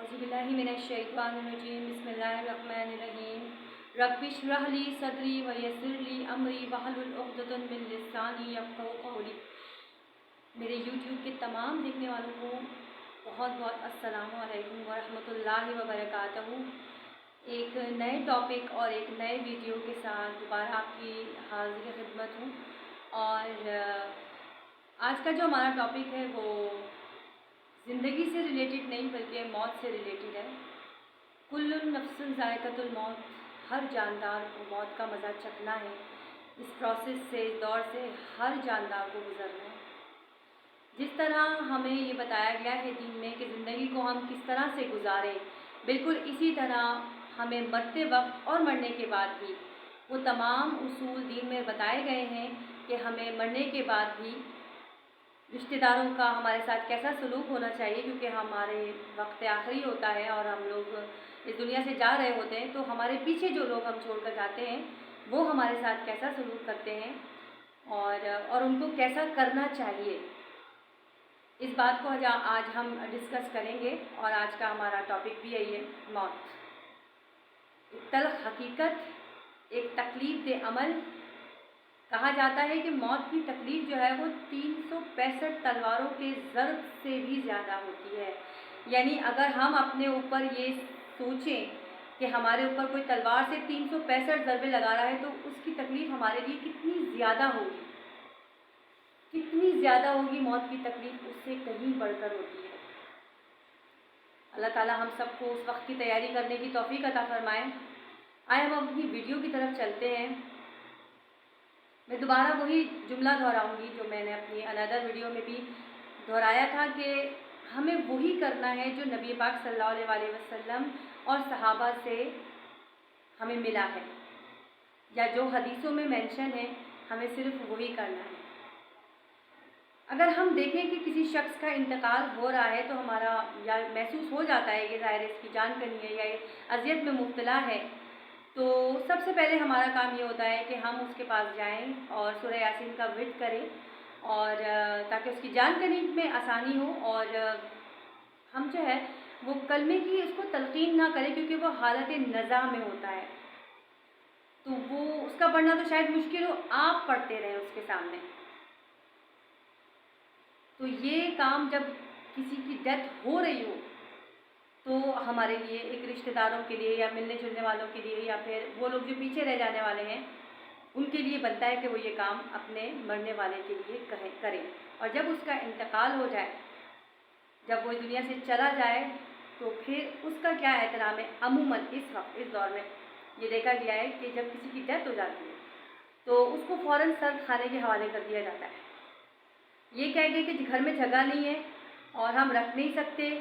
औज़ुबिल्लाहिमिनश्शैतानिर्रजीम बिस्मिल्लाहिर्रहमानिर्रहीम रब्बि इश्रह ली सदरी व यस्सिर ली अमरी वहलुल उक़दतम मिन लिसानी यफ़क़हू क़ौली। मेरे YouTube के तमाम देखने वालों को बहुत बहुत अस्सलामु अलैकुम व रहमतुल्लाहि व बरकातहू। एक नए टॉपिक और एक नए वीडियो के साथ दोबारा आपकी हाज़िर खिदमत हूँ। और आज का जो हमारा टॉपिक है वो ज़िंदगी से रिलेटेड नहीं बल्कि मौत से रिलेटेड है। कुल्लुन नफ्सुन ज़ायक़तुल मौत, हर जानदार को मौत का मज़ा चखना है। इस प्रोसेस से, इस दौर से हर जानदार को गुज़रना है। जिस तरह हमें ये बताया गया है दीन में कि ज़िंदगी को हम किस तरह से गुजारें, बिल्कुल इसी तरह हमें मरते वक्त और मरने के बाद भी वो तमाम उसूल दीन में बताए गए हैं कि हमें मरने के बाद भी रिश्तेदारों का हमारे साथ कैसा सलूक होना चाहिए, क्योंकि हमारे वक्त आखिरी होता है और हम लोग इस दुनिया से जा रहे होते हैं। तो हमारे पीछे जो लोग हम छोड़ कर जाते हैं वो हमारे साथ कैसा सलूक करते हैं और उनको कैसा करना चाहिए, इस बात को आज हम डिस्कस करेंगे। और आज का हमारा टॉपिक भी यही है, मौत। एक तल्ख़ हकीकत, एक तकलीफ़ दे अमल। कहा जाता है कि मौत की तकलीफ़ जो है वो 365 तलवारों के ज़र्ब से भी ज़्यादा होती है। यानी अगर हम अपने ऊपर ये सोचें कि हमारे ऊपर कोई तलवार से 365 ज़रबे लगा रहा है तो उसकी तकलीफ़ हमारे लिए कितनी ज़्यादा होगी, कितनी ज़्यादा होगी मौत की तकलीफ़, उससे कहीं बढ़कर होती है। अल्लाह ताला हम सबको उस वक्त की तैयारी करने की तौफ़ीक़ अता फ़रमाएँ। आए हम अपनी वीडियो की तरफ चलते हैं। मैं दोबारा वही जुमला दोहराऊंगी जो मैंने अपनी अनदर वीडियो में भी दोहराया था कि हमें वही करना है जो नबी पाक सल्लल्लाहु अलैहि वसल्लम और सहाबा से हमें मिला है, या जो हदीसों में मेंशन है, हमें सिर्फ वही करना है। अगर हम देखें कि किसी शख्स का इंतकाल हो रहा है तो हमारा या महसूस हो जाता है कि ज़ाहिर इसकी जान करनी है या अज़ियत में मुब्तला है, तो सबसे पहले हमारा काम ये होता है कि हम उसके पास जाएं और सूरह यासीन का विर्द करें, और ताकि उसकी जान करने में आसानी हो। और हम जो है वो कलमे की उसको तलक़ीन ना करें, क्योंकि वो हालत नज़ा में होता है तो वो उसका पढ़ना तो शायद मुश्किल हो, आप पढ़ते रहें उसके सामने। तो ये काम जब किसी की डेथ हो रही हो तो हमारे लिए, एक रिश्तेदारों के लिए या मिलने जुलने वालों के लिए या फिर वो लोग जो पीछे रह जाने वाले हैं उनके लिए बनता है कि वो ये काम अपने मरने वाले के लिए करें। और जब उसका इंतकाल हो जाए, जब वो दुनिया से चला जाए, तो फिर उसका क्या एहतराम है। अमूमन इस वक्त, इस दौर में ये देखा गया है कि जब किसी की डेथ हो जाती है तो उसको फ़ौरन सर्द खाने के हवाले कर दिया जाता है। ये कह के कि घर में जगह नहीं है और हम रख नहीं सकते,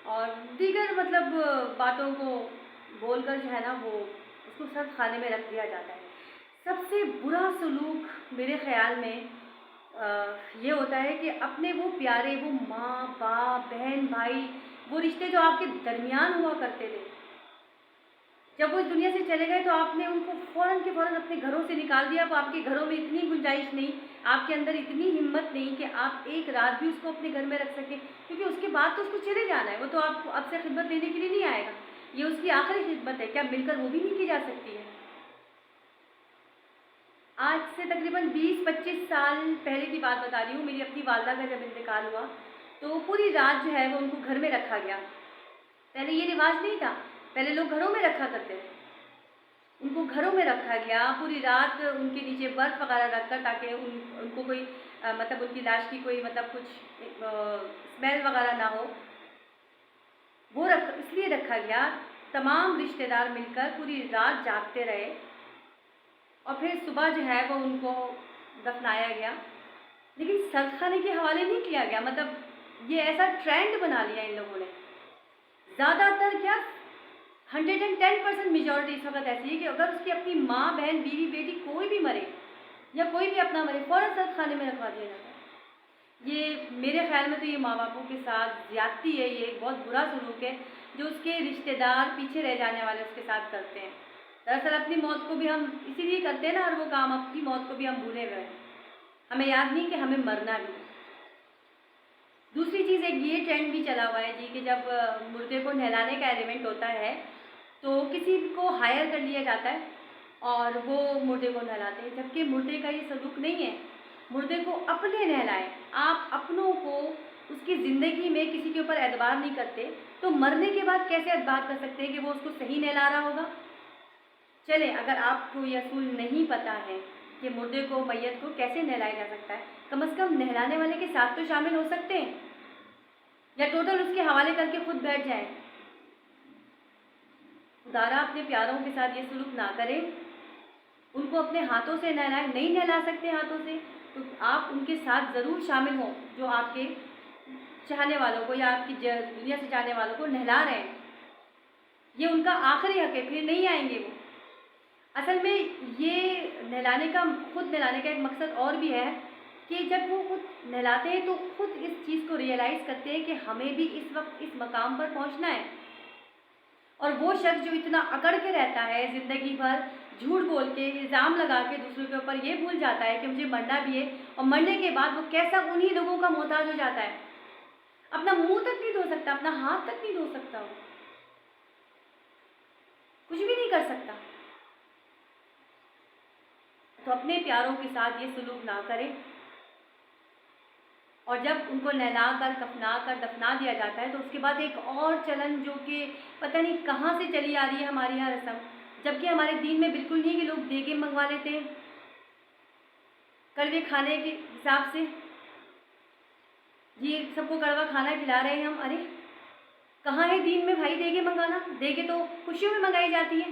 और दीगर मतलब बातों को बोलकर जो है ना वो उसको सर्द खाने में रख दिया जाता है। सबसे बुरा सलूक मेरे ख़्याल में ये होता है कि अपने वो प्यारे, वो माँ बाप, बहन भाई, वो रिश्ते जो आपके दरमियान हुआ करते थे, जब वो इस दुनिया से चले गए तो आपने उनको फ़ौरन के फ़ौरन अपने घरों से निकाल दिया। अब आपके घरों में इतनी गुंजाइश नहीं, आपके अंदर इतनी हिम्मत नहीं कि आप एक रात भी उसको अपने घर में रख सकें, क्योंकि उसके बाद तो उसको चले जाना है। वो तो आपसे खिदमत लेने के लिए नहीं आएगा, ये उसकी आखिरी खिदमत है। क्या मिलकर वो भी नहीं की जा सकती है? आज से तकरीबन 20-25 साल पहले की बात बता रही हूँ। मेरी अपनी वालदा का जब इंतकाल हुआ तो पूरी रात जो है वो उनको घर में रखा गया। पहले ये रिवाज नहीं था, पहले लोग घरों में रखा करते थे। उनको घरों में रखा गया, पूरी रात उनके नीचे बर्फ़ वगैरह रखकर, ताकि उनको कोई मतलब उनकी लाश की कोई मतलब कुछ स्मेल वगैरह ना हो, वो इसलिए रखा गया। तमाम रिश्तेदार मिलकर पूरी रात जागते रहे और फिर सुबह जो है वो उनको दफनाया गया। लेकिन सर्द खाने के हवाले नहीं किया गया। मतलब ये ऐसा ट्रेंड बना लिया इन लोगों ने। ज़्यादातर क्या 110% मेजॉरिटी इस वक्त ऐसी है कि अगर उसकी अपनी माँ, बहन, बीवी, बेटी कोई भी मरे या कोई भी अपना मरे, फ़ौरन सर्द खाने में रखवा दिया जाता है। ये मेरे ख्याल में तो ये माँ बापों के साथ ज़्यादती है, ये एक बहुत बुरा सलूक है जो उसके रिश्तेदार, पीछे रह जाने वाले उसके साथ करते हैं। दरअसल अपनी मौत को भी हम इसीलिए करते हैं ना, और वो काम, अपनी मौत को भी हम भूले हुए हैं। हमें याद नहीं कि हमें मरना भी है। दूसरी चीज़ एक ये ट्रेंड भी चला हुआ है जी कि जब मुर्दे को नहलाने का अरेंजमेंट होता है तो किसी को हायर कर लिया जाता है और वो मुर्दे को नहलाते हैं, जबकि मुर्दे का ये सलूक नहीं है। मुर्दे को अपने नहलाएं। आप अपनों को उसकी ज़िंदगी में किसी के ऊपर एतबार नहीं करते तो मरने के बाद कैसे एतबार कर सकते हैं कि वो उसको सही नहला रहा होगा। चले, अगर आपको यह असूल नहीं पता है कि मुर्दे को, मैयत को कैसे नहलाया जा सकता है, कम से कम नहलाने वाले के साथ तो शामिल हो सकते हैं, या टोटल उसके हवाले करके खुद बैठ जाएं। खुदारा अपने प्यारों के साथ ये सलूक ना करें, उनको अपने हाथों से नहलाएं। नहीं नहला सकते हाथों से तो आप उनके साथ ज़रूर शामिल हों जो आपके चाहने वालों को या आपकी दुनिया से जाने वालों को नहला रहे हैं। ये उनका आखिरी हक है, फिर नहीं आएंगे वो। असल में ये नहलाने का, खुद नहलाने का एक मकसद और भी है कि जब वो खुद नहलाते हैं तो खुद इस चीज़ को रियलाइज़ करते हैं कि हमें भी इस वक्त इस मकाम पर पहुंचना है। और वो शख्स जो इतना अकड़ के रहता है ज़िंदगी भर, झूठ बोल के, इल्ज़ाम लगा के दूसरों के ऊपर, ये भूल जाता है कि मुझे मरना भी है, और मरने के बाद वो कैसा उन्हीं लोगों का मोहताज हो जाता है। अपना मुंह तक नहीं धो सकता, अपना हाथ तक नहीं धो सकता, वो कुछ भी नहीं कर सकता। तो अपने प्यारों के साथ ये सलूक ना करें। और जब उनको नहला कर, कफना कर, दफना दिया जाता है तो उसके बाद एक और चलन जो कि पता नहीं कहाँ से चली आ रही है हमारे यहाँ रस्म, जबकि हमारे दीन में बिल्कुल नहीं है कि लोग देगे मंगवा लेते हैं कड़वे खाने के हिसाब से। ये सबको कड़वा खाना खिला रहे हैं हम। अरे कहाँ है दीन में भाई देगे मंगाना? देगे तो खुशियों में मंगाई जाती है।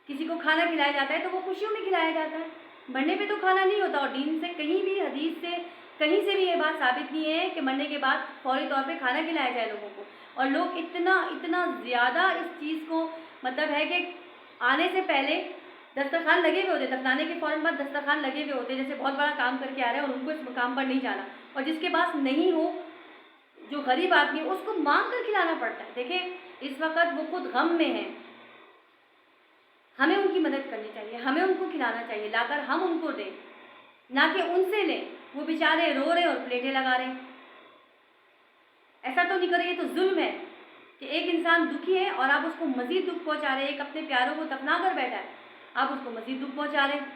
किसी को खाना खिलाया जाता है तो वो खुशियों में खिलाया जाता है, मरने पे तो खाना नहीं होता। और दीन से कहीं भी, हदीस से कहीं से भी ये बात साबित नहीं है कि मरने के बाद फौरी तौर पे खाना खिलाया जाए लोगों को। और लोग इतना ज़्यादा इस चीज़ को, मतलब है कि आने से पहले दस्तरखान लगे हुए होते, दफनाने के फ़ौरन बाद दस्तरखान लगे हुए होते, जैसे बहुत बड़ा काम करके आ रहे हैं और उनको इस मकाम पर नहीं जाना। और जिसके पास नहीं हो, जो गरीब आदमी है, उसको मांग कर खिलाना पड़ता है। देखें इस वक्त वो खुद गम में है, हमें उनकी मदद करनी चाहिए, हमें उनको खिलाना चाहिए, लाकर हम उनको दें, ना कि उनसे लें। वो बेचारे रो रहे और प्लेटें लगा रहे हैं। ऐसा तो नहीं करें, ये तो जुल्म है कि एक इंसान दुखी है और आप उसको मज़ीद दुख पहुंचा रहे हैं। एक अपने प्यारों को दफना कर बैठा है, आप उसको मज़ीद दुख पहुंचा रहे हैं।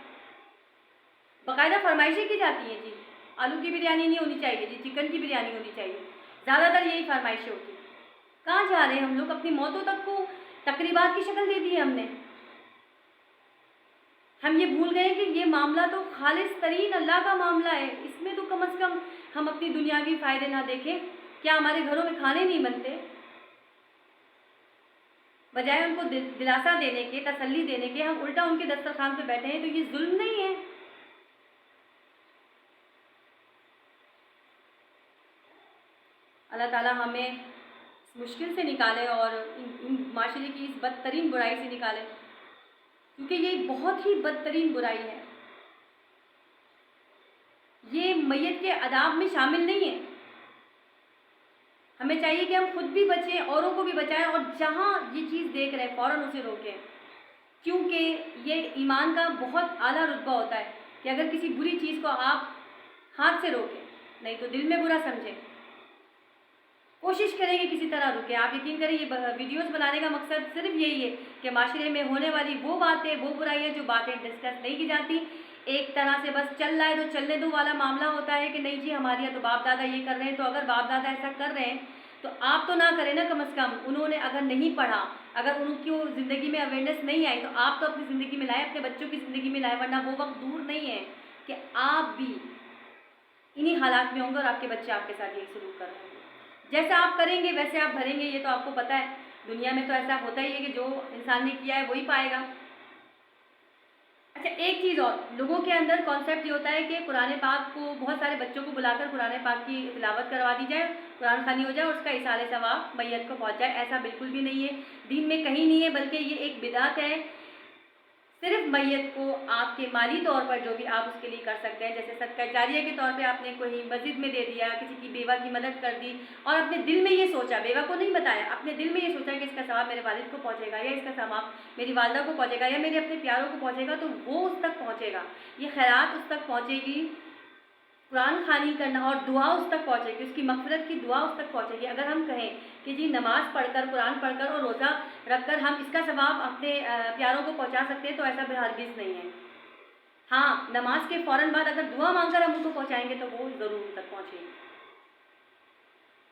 बाकायदा फरमाइशें की जाती हैं जी, आलू की बिरयानी नहीं होनी चाहिए जी, चिकन की बिरयानी होनी चाहिए, ज़्यादातर यही फरमाइशें होती हैं। कहाँ जा रहे हैं हम लोग? अपनी मौतों तक को तकरीबात की शक्ल दे दी है हमने। हम ये भूल गए कि ये मामला तो खालिस तरीन अल्लाह का मामला है। इसमें तो कम से कम हम अपनी दुनियावी फ़ायदे ना देखें। क्या हमारे घरों में खाने नहीं बनते? बजाय उनको दिलासा देने के, तसल्ली देने के, हम उल्टा उनके दस्तरखान पे बैठे हैं। तो ये जुल्म नहीं है? अल्लाह ताला हमें मुश्किल से निकाले और माशरे की इस बदतरीन बुराई से निकाले, क्योंकि ये बहुत ही बदतरीन बुराई है। ये मैयत के अदाब में शामिल नहीं है। हमें चाहिए कि हम खुद भी बचें, औरों को भी बचाएं, और जहाँ ये चीज़ देख रहे हैं फ़ौरन उसे रोकें, क्योंकि ये ईमान का बहुत आला रुतबा होता है कि अगर किसी बुरी चीज़ को आप हाथ से रोकें, नहीं तो दिल में बुरा समझें, कोशिश करें कि किसी तरह रुके। आप यकीन करें, ये वीडियोस बनाने का मकसद सिर्फ यही है कि माशरे में होने वाली वो बातें, वो बुराइयाँ जो बातें डिस्कस नहीं की जाती, एक तरह से बस चल रहा है तो चलने दो वाला मामला होता है कि नहीं जी हमारे यहाँ तो बाप दादा ये कर रहे हैं, तो अगर बाप दादा ऐसा कर रहे हैं तो आप तो ना करें ना। कम से कम उन्होंने अगर नहीं पढ़ा, अगर उनकी ज़िंदगी में अवेयरनेस नहीं आई, तो आप तो अपनी ज़िंदगी में लाएँ, अपने बच्चों की ज़िंदगी में लाएँ, वरना वो वक्त दूर नहीं है कि आप भी इन्हीं हालात में होंगे और आपके बच्चे आपके साथ यही सलूक कर रहे हैं। जैसा आप करेंगे वैसे आप भरेंगे, ये तो आपको पता है। दुनिया में तो ऐसा होता ही है कि जो इंसान ने किया है वही पाएगा। अच्छा, एक चीज़ और, लोगों के अंदर कॉन्सेप्ट ये होता है कि कुरान पाक को, बहुत सारे बच्चों को बुलाकर कुरान पाक की तिलावत करवा दी जाए, कुरान खानी हो जाए और उसका इसाले सवाब मैयत को पहुँच जाए। ऐसा बिल्कुल भी नहीं है, दीन में कहीं नहीं है, बल्कि ये एक बिदात है। सिर्फ मैयत को आपके माली तौर पर जो भी आप उसके लिए कर सकते हैं, जैसे सदका जारिया के तौर पे आपने कोई मस्जिद में दे दिया, किसी की बेवा की मदद कर दी, और अपने दिल में ये सोचा, बेवा को नहीं बताया, अपने दिल में ये सोचा कि इसका सवाब मेरे वालिद को पहुंचेगा, या इसका सवाब मेरी वालदा को पहुंचेगा, या मेरे अपने प्यारों को पहुंचेगा, तो वो उस तक पहुंचेगा, ये खैरात उस तक पहुंचेगी قرآن خوانی کرنا اور دعا اس تک پہنچے گی، اس کی مغفرت کی دعا اس تک پہنچے گی۔ اگر ہم کہیں کہ جی نماز پڑھ کر، قرآن پڑھ کر اور روزہ رکھ کر ہم اس کا ثواب اپنے پیاروں کو پہنچا سکتے ہیں، تو ایسا ہرگز نہیں ہے۔ ہاں، نماز کے فوراً بعد اگر دعا مانگ کر ہم ان کو پہنچائیں گے تو وہ ضرور ان تک پہنچے گی۔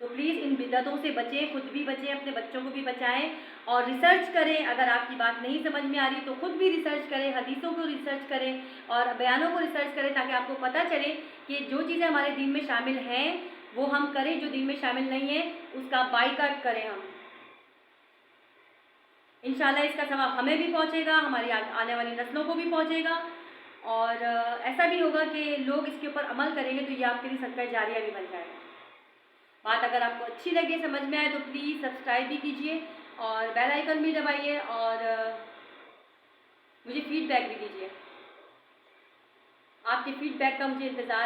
تو پلیز ان بدعتوں سے بچیں، خود بھی بچیں، اپنے بچوں کو بھی بچائیں، اور ریسرچ کریں۔ اگر آپ کی بات نہیں سمجھ میں آ رہی تو خود بھی ریسرچ کریں، حدیثوں کو ریسرچ کریں اور بیانوں کو ریسرچ کریں، تاکہ آپ کو پتہ چلے کہ جو چیزیں ہمارے دین میں شامل ہیں وہ ہم کریں، جو دین میں شامل نہیں ہیں اس کا بائیکاٹ کریں ہم۔ انشاءاللہ اس کا ثواب ہمیں بھی پہنچے گا، ہماری آنے والی نسلوں کو بھی پہنچے گا، اور ایسا بھی ہوگا کہ لوگ اس کے اوپر عمل کریں گے تو یہ آپ کے لیے صدقہ جاریہ بھی بن جائے گا۔ بات اگر آپ کو اچھی لگے، سمجھ میں آئے، تو پلیز سبسکرائب بھی کیجیے اور بیل آئیکن بھی دبائیے، اور مجھے فیڈ بیک بھی دیجیے۔ آپ کے فیڈ بیک کا مجھے انتظار